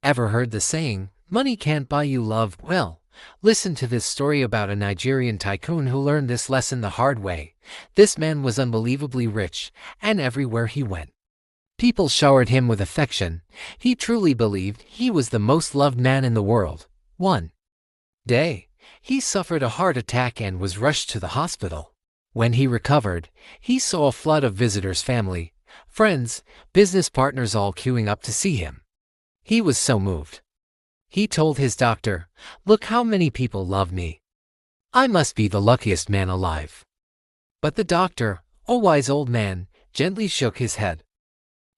Ever heard the saying, money can't buy you love? Well, listen to this story about a Nigerian tycoon who learned this lesson the hard way. This man was unbelievably rich, and everywhere he went, people showered him with affection. He truly believed he was the most loved man in the world. One day, he suffered a heart attack and was rushed to the hospital. When he recovered, he saw a flood of visitors, family, friends, business partners all queuing up to see him. He was so moved. He told his doctor, "Look how many people love me. I must be the luckiest man alive." But the doctor, a wise old man, gently shook his head.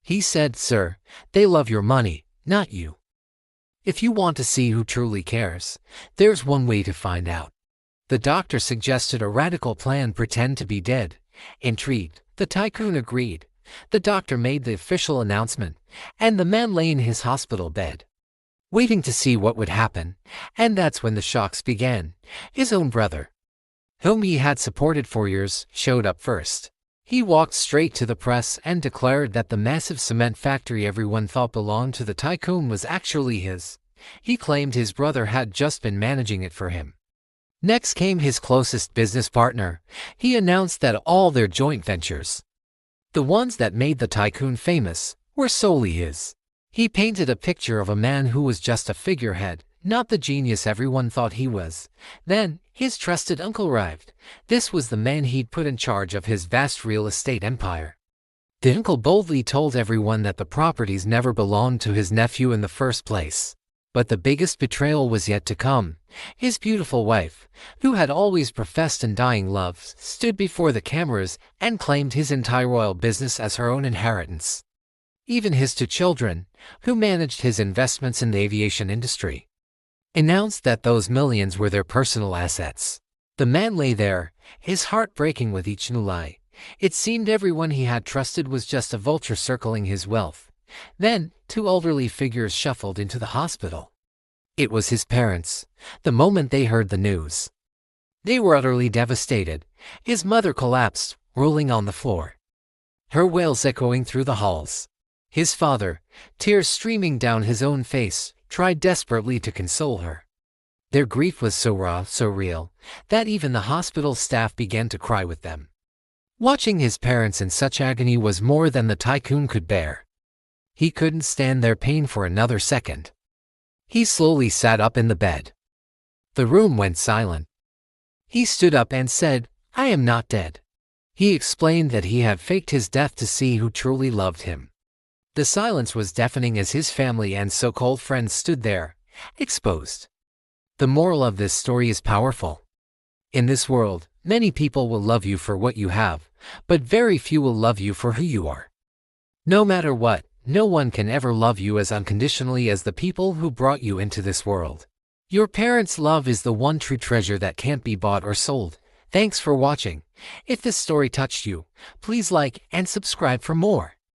He said, "Sir, they love your money, not you. If you want to see who truly cares, there's one way to find out." The doctor suggested a radical plan: pretend to be dead. Intrigued, the tycoon agreed. The doctor made the official announcement, and the man lay in his hospital bed, waiting to see what would happen. And that's when the shocks began. His own brother, whom he had supported for years, showed up first. He walked straight to the press and declared that the massive cement factory everyone thought belonged to the tycoon was actually his. He claimed his brother had just been managing it for him. Next came his closest business partner. He announced that all their joint ventures, the ones that made the tycoon famous, were solely his. He painted a picture of a man who was just a figurehead, not the genius everyone thought he was. Then, his trusted uncle arrived. This was the man he'd put in charge of his vast real estate empire. The uncle boldly told everyone that the properties never belonged to his nephew in the first place. But the biggest betrayal was yet to come. His beautiful wife, who had always professed undying love, stood before the cameras and claimed his entire royal business as her own inheritance. Even his two children, who managed his investments in the aviation industry, announced that those millions were their personal assets. The man lay there, his heart breaking with each new lie. It seemed everyone he had trusted was just a vulture circling his wealth. Then, two elderly figures shuffled into the hospital. It was his parents. The moment they heard the news, they were utterly devastated. His mother collapsed, rolling on the floor, her wails echoing through the halls. His father, tears streaming down his own face, tried desperately to console her. Their grief was so raw, so real, that even the hospital staff began to cry with them. Watching his parents in such agony was more than the tycoon could bear. He couldn't stand their pain for another second. He slowly sat up in the bed. The room went silent. He stood up and said, "I am not dead." He explained that he had faked his death to see who truly loved him. The silence was deafening as his family and so-called friends stood there, exposed. The moral of this story is powerful. In this world, many people will love you for what you have, but very few will love you for who you are. No matter what, no one can ever love you as unconditionally as the people who brought you into this world. Your parents' love is the one true treasure that can't be bought or sold. Thanks for watching. If this story touched you, please like and subscribe for more.